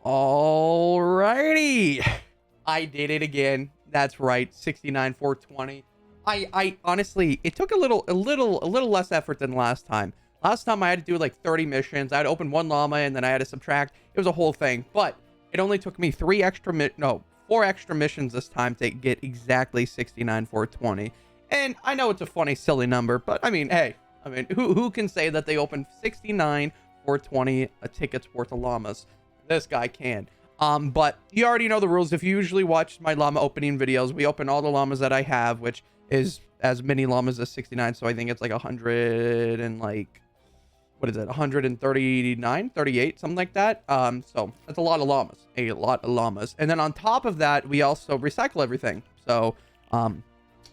Alrighty, I did it again. That's right, 69 420. I honestly, it took a little less effort than last time. Last time I had to do like 30 missions. I had to open one llama and then I had to subtract. It was a whole thing, but it only took me four extra missions this time to get exactly 69 420. And I know it's a funny, silly number, but I mean, hey, who can say that they opened 69 420 tickets worth of llamas? This guy can. But you already know the rules. If you usually watch my llama opening videos, we open all the llamas that I have, which is as many llamas as 69. So I think it's like 100 and like, what is it? 139, 38, something like that. So that's a lot of llamas, And then on top of that, we also recycle everything. So,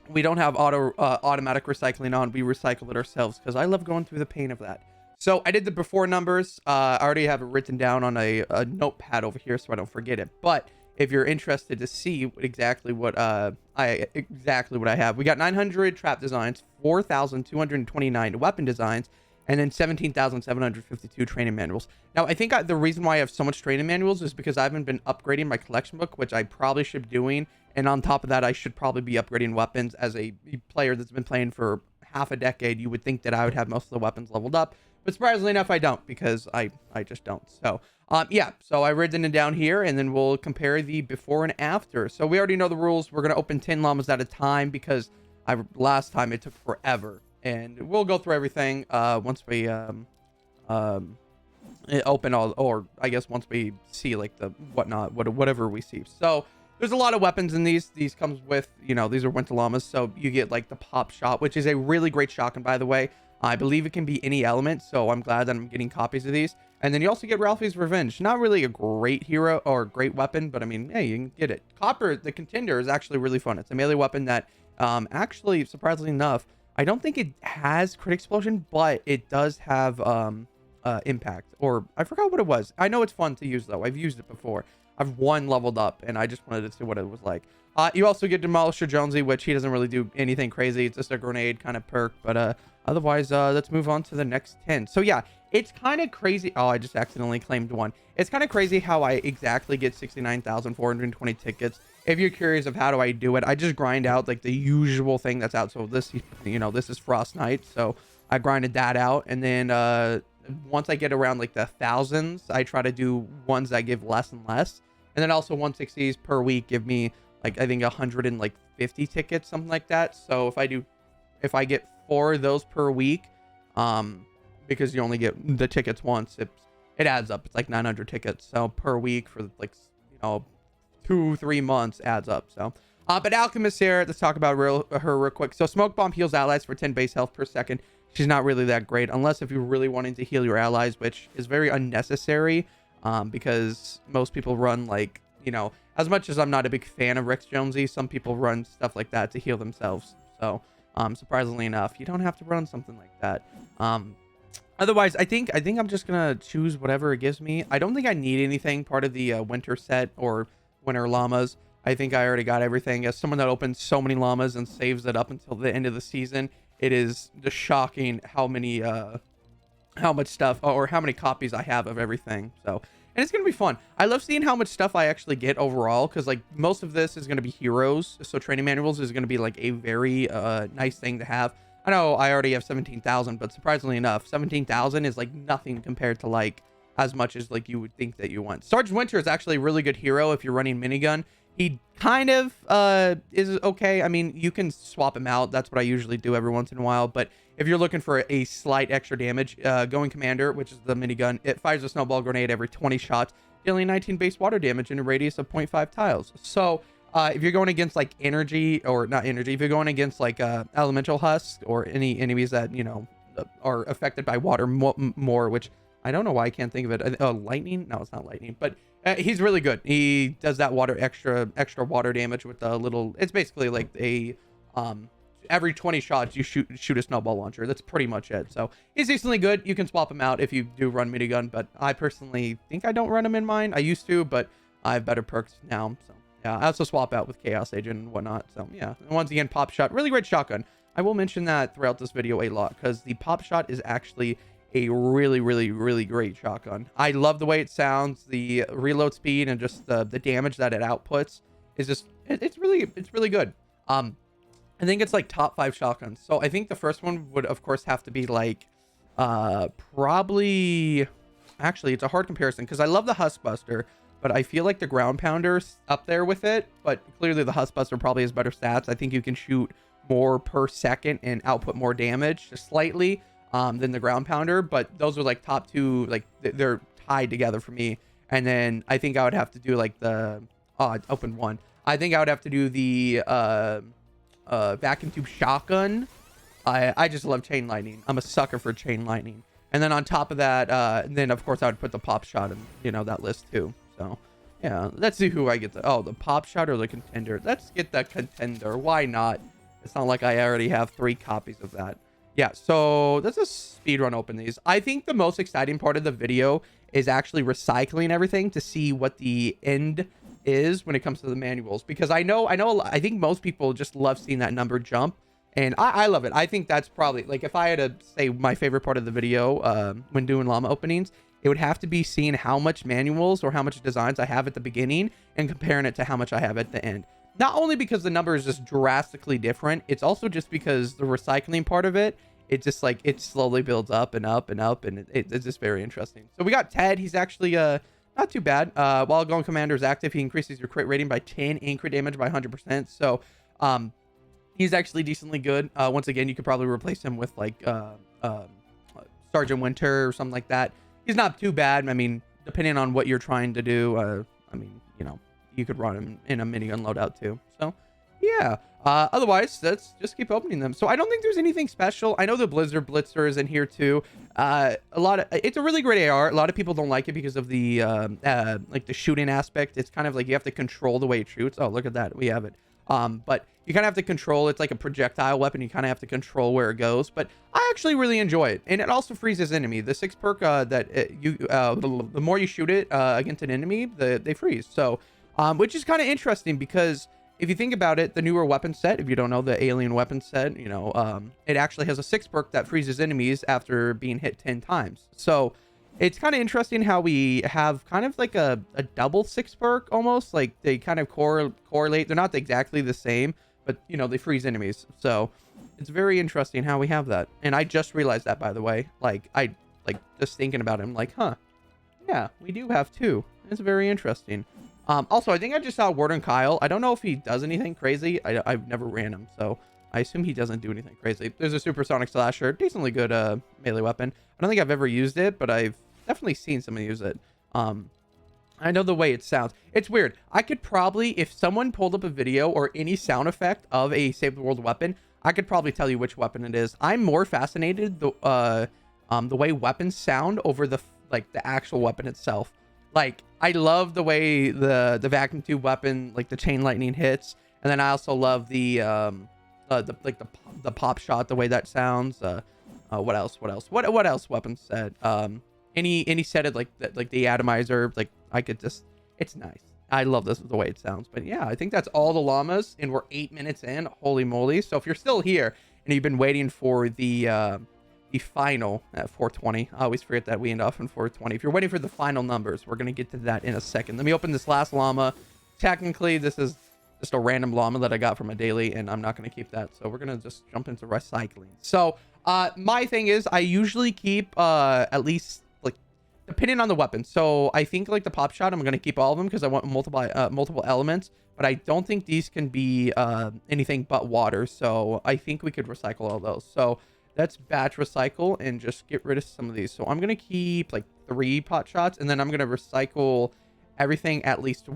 we don't have automatic recycling on. We recycle it ourselves because I love going through the pain of that. So I did the before numbers. I already have it written down on a notepad over here so I don't forget it. But if you're interested to see exactly what I have, we got 900 trap designs, 4,229 weapon designs, and then 17,752 training manuals. Now, I think the reason why I have so much training manuals is because I haven't been upgrading my collection book, which I probably should be doing. And on top of that, I should probably be upgrading weapons. As a player that's been playing for half a decade, you would think that I would have most of the weapons leveled up. But surprisingly enough, I don't, because I just don't. So, yeah. So I've written it down here, and then we'll compare the before and after. So we already know the rules. We're going to open 10 llamas at a time because last time it took forever. And we'll go through everything once we open all, or I guess once we see like the whatever we see. So there's a lot of weapons in these. These comes with, these are winter llamas. So you get like the pop shot, which is a really great shotgun, by the way. I believe it can be any element, so I'm glad that I'm getting copies of these. And then you also get Ralphie's Revenge. Not really a great hero or great weapon, but I mean, hey, you can get it. Copper, the Contender, is actually really fun. It's a melee weapon that, actually, surprisingly enough, I don't think it has crit explosion, but it does have impact. Or I forgot what it was. I know it's fun to use, though. I've used it before. I've leveled up, and I just wanted to see what it was like. You also get Demolisher Jonesy, which he doesn't really do anything crazy. It's just a grenade kind of perk, but otherwise, let's move on to the next 10. So yeah, it's kind of crazy. Oh, I just accidentally claimed one. It's kind of crazy how I exactly get 69,420 tickets. If you're curious of how do I do it, I just grind out like the usual thing that's out. So this, this is Frost Knight. So I grinded that out. And then once I get around like the thousands, I try to do ones that give less and less. And then also 160s per week give me like, I think 150 tickets, something like that. So if I get 4 of those per week, because you only get the tickets once, it adds up. It's like 900 tickets. So per week for like, 2-3 months adds up. So, but Alchemist here, let's talk about her real quick. So Smoke Bomb heals allies for 10 base health per second. She's not really that great unless if you're really wanting to heal your allies, which is very unnecessary, because most people run like, as much as I'm not a big fan of Rex Jonesy, some people run stuff like that to heal themselves. So, surprisingly enough, you don't have to run something like that. Otherwise, I think I'm just gonna choose whatever it gives me. I don't think I need anything part of the winter set or winter llamas. I think I already got everything. As someone that opens so many llamas and saves it up until the end of the season, it is just shocking how much stuff or how many copies I have of everything. So, and it's gonna be fun. I love seeing how much stuff I actually get overall, because like most of this is gonna be heroes. So training manuals is gonna be like a very nice thing to have. I know I already have 17,000, but surprisingly enough, 17,000 is like nothing compared to like as much as like you would think that you want. Sergeant Winter is actually a really good hero if you're running minigun. He kind of is okay. I mean, you can swap him out. That's what I usually do every once in a while. But if you're looking for a slight extra damage, Going Commander, which is the minigun, it fires a snowball grenade every 20 shots, dealing 19 base water damage in a radius of 0.5 tiles. So if you're going against like energy, or not energy, if you're going against like elemental husks or any enemies that, are affected by water more, which I don't know why I can't think of it. Lightning? No, it's not lightning, but he's really good. He does that extra water damage with a little, it's basically like a, every 20 shots you shoot a snowball launcher. That's pretty much it. So he's decently good. You can swap him out if you do run minigun, but I personally think I don't run him in mine. I used to, but I have better perks now. So yeah, I also swap out with Chaos Agent and whatnot. So yeah, and once again, Pop Shot, really great shotgun. I will mention that throughout this video a lot, because the Pop Shot is actually a really great shotgun. I love the way it sounds. The reload speed and just the damage that it outputs is just it's really good. I think it's like top 5 shotguns. So I think the first one would of course have to be like probably, actually it's a hard comparison because I love the Huskbuster, but I feel like the Ground Pounder's up there with it. But clearly the Huskbuster probably has better stats. I think you can shoot more per second and output more damage just slightly than the Ground Pounder. But those are like top 2, like they're tied together for me. And then I think I would have to do like the open one. I think I would have to do the vacuum tube shotgun. I just love chain lightning. I'm a sucker for chain lightning. And then on top of that, then of course I would put the pop shot in, you know, that list too. So yeah, let's see who I get. The pop shot or the contender. Let's get the contender. Why not? It's not like I already have 3 copies of that. Yeah, so let's just speed run open these. I think the most exciting part of the video is actually recycling everything to see what the end is when it comes to the manuals, because I think most people just love seeing that number jump, and I love it. I think that's probably, like, if I had to say my favorite part of the video when doing llama openings, it would have to be seeing how much manuals or how much designs I have at the beginning and comparing it to how much I have at the end. Not only because the number is just drastically different, it's also just because the recycling part of it, it just like it slowly builds up and up and up, and it's just very interesting. So we got Ted. He's actually not too bad. While Going Commander is active, he increases your crit rating by 10 and crit damage by 100%. So he's actually decently good. Once again, you could probably replace him with like Sergeant Winter or something like that. He's not too bad. I mean, depending on what you're trying to do, I mean, you know, you could run him in a minigun loadout too. So yeah. Otherwise, let's just keep opening them. So I don't think there's anything special. I know the Blizzard Blitzer is in here too. It's a really great AR. A lot of people don't like it because of the like the shooting aspect. It's kind of like you have to control the way it shoots. Oh, look at that. We have it. But you kind of have to control. It's like a projectile weapon. You kind of have to control where it goes. But I actually really enjoy it, and it also freezes enemy. The 6 perk the more you shoot it against an enemy, they freeze. So which is kind of interesting because if you think about it, the newer weapon set, if you don't know the alien weapon set, you know, it actually has a 6 perk that freezes enemies after being hit 10 times. So it's kind of interesting how we have kind of like a double 6 perk almost. Like they kind of correlate. They're not exactly the same, but you know, they freeze enemies. So it's very interesting how we have that. And I just realized that, by the way, like I just thinking about him, like, huh, yeah, we do have 2. It's very interesting. Also, I think I just saw Warden Kyle. I don't know if he does anything crazy. I've never ran him, so I assume he doesn't do anything crazy. There's a Supersonic Slasher, decently good melee weapon. I don't think I've ever used it, but I've definitely seen someone use it. I know the way it sounds. It's weird. I could probably, if someone pulled up a video or any sound effect of a Save the World weapon, I could probably tell you which weapon it is. I'm more fascinated the way weapons sound over the actual weapon itself. Like, I love the way the vacuum tube weapon, like the chain lightning hits, and then I also love the pop shot, the way that sounds. What else? What else weapons set? Any set of like the atomizer, like I could just, it's nice. I love this the way it sounds. But yeah, I think that's all the llamas, and we're 8 minutes in. Holy moly! So if you're still here and you've been waiting for the final at 420, I always forget that we end off in 420. If you're waiting for the final numbers, we're gonna get to that in a second. Let me open this last llama. Technically, this is just a random llama that I got from a daily, and I'm not gonna keep that. So we're gonna just jump into recycling. So my thing is, I usually keep at least, like, depending on the weapon. So I think like the pop shot, I'm gonna keep all of them because I want multiple elements. But I don't think these can be anything but water. So I think we could recycle all those. So let's batch recycle and just get rid of some of these. So I'm gonna keep like 3 pot shots, and then I'm gonna recycle everything, at least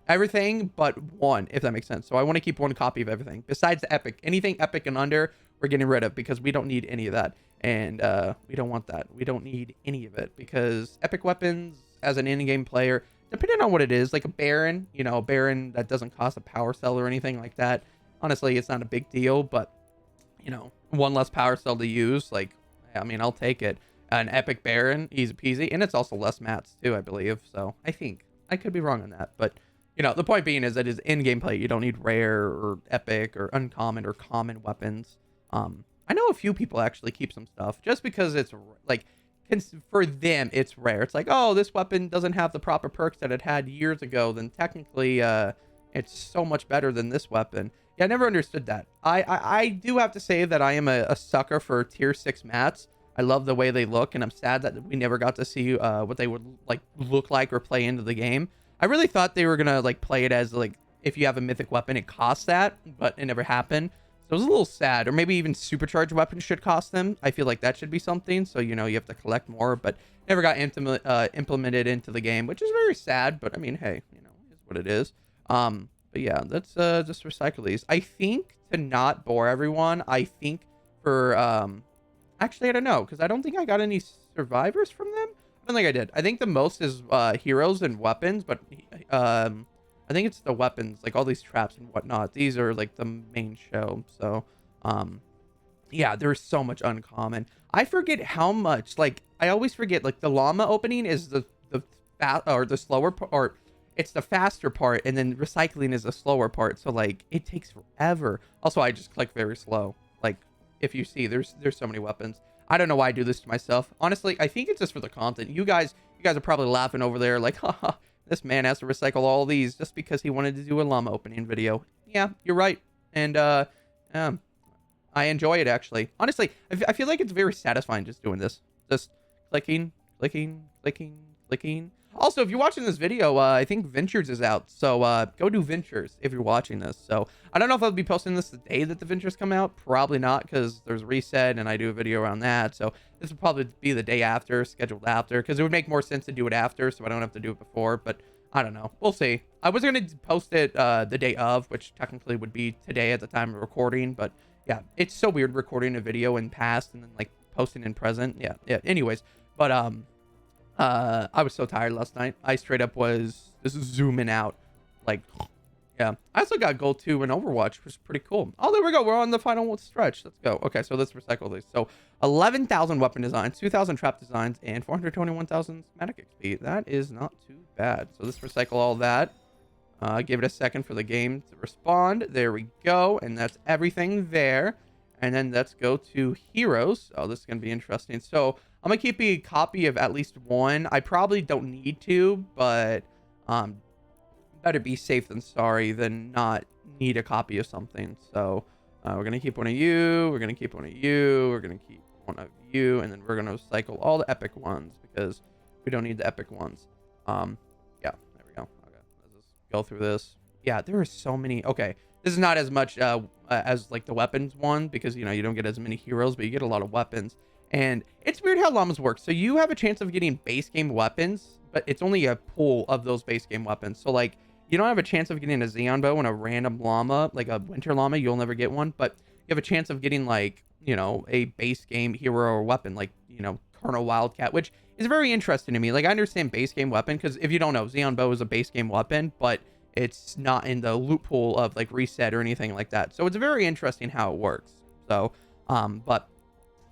everything but 1, if that makes sense. So I want to keep 1 copy of everything besides the epic. Anything epic and under, we're getting rid of, because we don't need any of that, and we don't want that. We don't need any of it, because epic weapons, as an in-game player, depending on what it is, like a Baron, you know, a Baron that doesn't cost a power cell or anything like that, honestly, it's not a big deal. But you know, 1 less power cell to use, like, I mean, I'll take it. An epic Baron, easy peasy, and it's also less mats too, I believe. So I think I could be wrong on that, but you know, the point being is that is in gameplay, you don't need rare or epic or uncommon or common weapons. I know a few people actually keep some stuff just because it's like for them it's rare. It's like, oh, this weapon doesn't have the proper perks that it had years ago, then technically it's so much better than this weapon. Yeah, I never understood that. I do have to say that I am a sucker for tier 6 mats. I love the way they look, and I'm sad that we never got to see what they would like look like or play into the game. I really thought they were gonna like play it as like if you have a mythic weapon, it costs that, but it never happened. So it was a little sad. Or maybe even supercharged weapons should cost them. I feel like that should be something. So, you know, you have to collect more, but never got implemented into the game, which is very sad. But I mean, hey, you know, it's what it is. But yeah, let's just recycle these. I think to not bore everyone, I think for actually, I don't know, because I don't think I got any survivors from them. I don't think I did. I think the most is heroes and weapons, but I think it's the weapons, like all these traps and whatnot. These are like the main show. So, yeah, there's so much uncommon. I forget how much, like, I always forget, like, the llama opening is the fast or the slower part, or it's the faster part, and then recycling is the slower part. So, like, it takes forever. Also, I just click very slow. Like, if you see, there's so many weapons. I don't know why I do this to myself. Honestly, I think it's just for the content. You guys are probably laughing over there, like, haha. This man has to recycle all these just because he wanted to do a llama opening video. Yeah, you're right. And, I enjoy it, actually. Honestly, I feel like it's very satisfying just doing this. Just clicking, clicking, clicking, clicking. Also, if you're watching this video, I think Ventures is out. So, go do Ventures if you're watching this. So, I don't know if I'll be posting this the day that the Ventures come out. Probably not, because there's Reset, and I do a video around that. So, this will probably be the day after, scheduled after, because it would make more sense to do it after, so I don't have to do it before. But, I don't know. We'll see. I was going to post it the day of, which technically would be today at the time of recording. But, yeah, it's so weird recording a video in past and then, like, posting in present. Yeah. Anyways, but, I was so tired last night. I straight up was just zooming out. Like, yeah. I also got gold 2 in Overwatch, which is pretty cool. Oh, there we go. We're on the final stretch. Let's go. Okay, so let's recycle these. So 11,000 weapon designs, 2,000 trap designs, and 421,000 schematic XP. That is not too bad. So let's recycle all that. Give it a second for the game to respond. There we go. And that's everything there. And then let's go to heroes. Oh, this is going to be interesting. So I'm going to keep a copy of at least one. I probably don't need to, but better be safe than sorry than not need a copy of something. So we're going to keep one of you. We're going to keep one of you. We're going to keep one of you. And then we're going to cycle all the epic ones because we don't need the epic ones. Yeah, there we go. Okay, let's just go through this. Yeah, there are so many. Okay, this is not as much as like the weapons one because, you know, you don't get as many heroes, but you get a lot of weapons. And it's weird how llamas work. So you have a chance of getting base game weapons, but it's only a pool of those base game weapons. So like you don't have a chance of getting a Xeon bow and a random llama, like a winter llama. You'll never get one, but you have a chance of getting like, you know, a base game hero or weapon, like, you know, Colonel Wildcat, which is very interesting to me. Like I understand base game weapon because if you don't know, Xeon bow is a base game weapon, but it's not in the loot pool of like Reset or anything like that. So it's very interesting how it works. So, but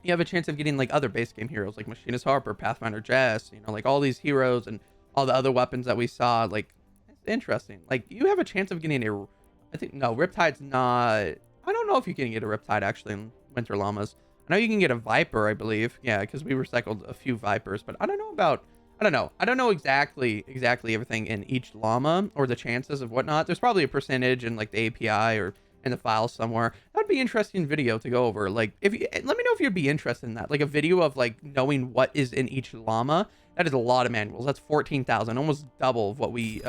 you have a chance of getting like other base game heroes like Machinist Harper, Pathfinder Jess, you know, like all these heroes and all the other weapons that we saw. Like, it's interesting. Like, you have a chance of getting a, I think, no, Riptide's not, I don't know if you can get a Riptide actually in Winter Llamas. I know you can get a Viper, I believe. Yeah, because we recycled a few Vipers, but I don't know about, I don't know exactly everything in each llama or the chances of whatnot. There's probably a percentage in like the API or in the file somewhere. That'd be an interesting video to go over. Like, if you, let me know if you'd be interested in that. Like a video of like knowing what is in each llama. That is a lot of manuals. That's 14,000, almost double of what we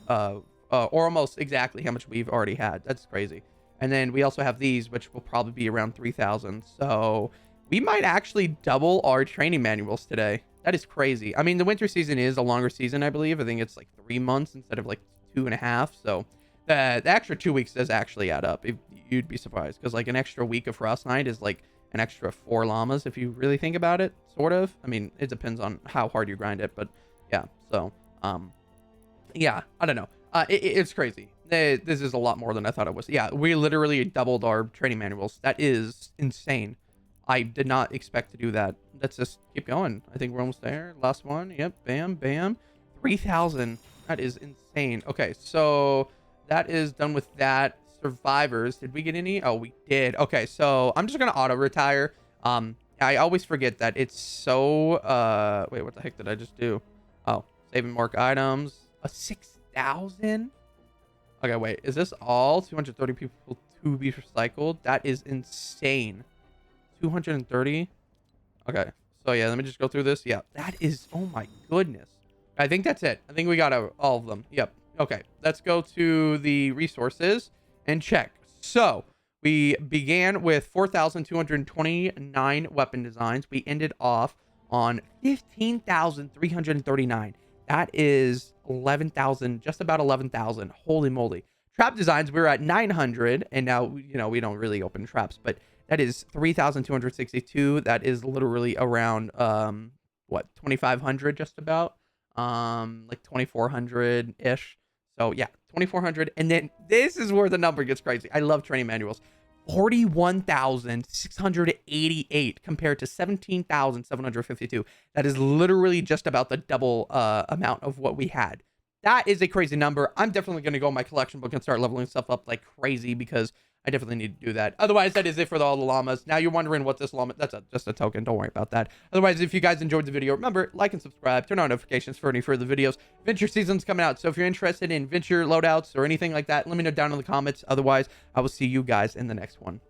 or almost exactly how much we've already had. That's crazy. And then we also have these, which will probably be around 3,000. So we might actually double our training manuals today. That is crazy. I mean, the winter season is a longer season, I believe. I think it's like 3 months instead of like 2.5. So the extra 2 weeks does actually add up. You'd be surprised because like an extra week of Frost Night is like an extra 4 llamas if you really think about it, sort of. I mean, it depends on how hard you grind it, but yeah. So yeah, I don't know. It's crazy. This is a lot more than I thought it was. Yeah, we literally doubled our training manuals. That is insane. I did not expect to do that. Let's just keep going. I think we're almost there. Last one. Yep. Bam, bam. 3,000. That is insane. Okay, so that is done with that. survivors. Did we get any? Oh, we did. Okay, so I'm just gonna auto retire. I always forget that it's so wait, what the heck did I just do? Oh, saving mark items. A 6,000. Okay, wait, is this all 230 people to be recycled? That is insane. 230. Okay, so yeah, let me just go through this. Yeah, that is, oh my goodness. I think that's it. I think we got all of them. Yep. Okay, let's go to the resources and check. So we began with 4,229 weapon designs. We ended off on 15,339. That is 11,000, just about 11,000. Holy moly. Trap designs, we were at 900, and now, you know, we don't really open traps, but that is 3,262. That is literally around, what, 2,500 just about? Like 2,400-ish. So yeah, 2,400. And then this is where the number gets crazy. I love training manuals. 41,688 compared to 17,752. That is literally just about the double amount of what we had. That is a crazy number. I'm definitely going to go in my collection book and start leveling stuff up like crazy because I definitely need to do that. Otherwise, that is it for all the llamas. Now you're wondering what this llama, that's just a token. Don't worry about that. Otherwise, if you guys enjoyed the video, remember, like and subscribe, turn on notifications for any further videos. Venture season's coming out. So if you're interested in venture loadouts or anything like that, let me know down in the comments. Otherwise, I will see you guys in the next one.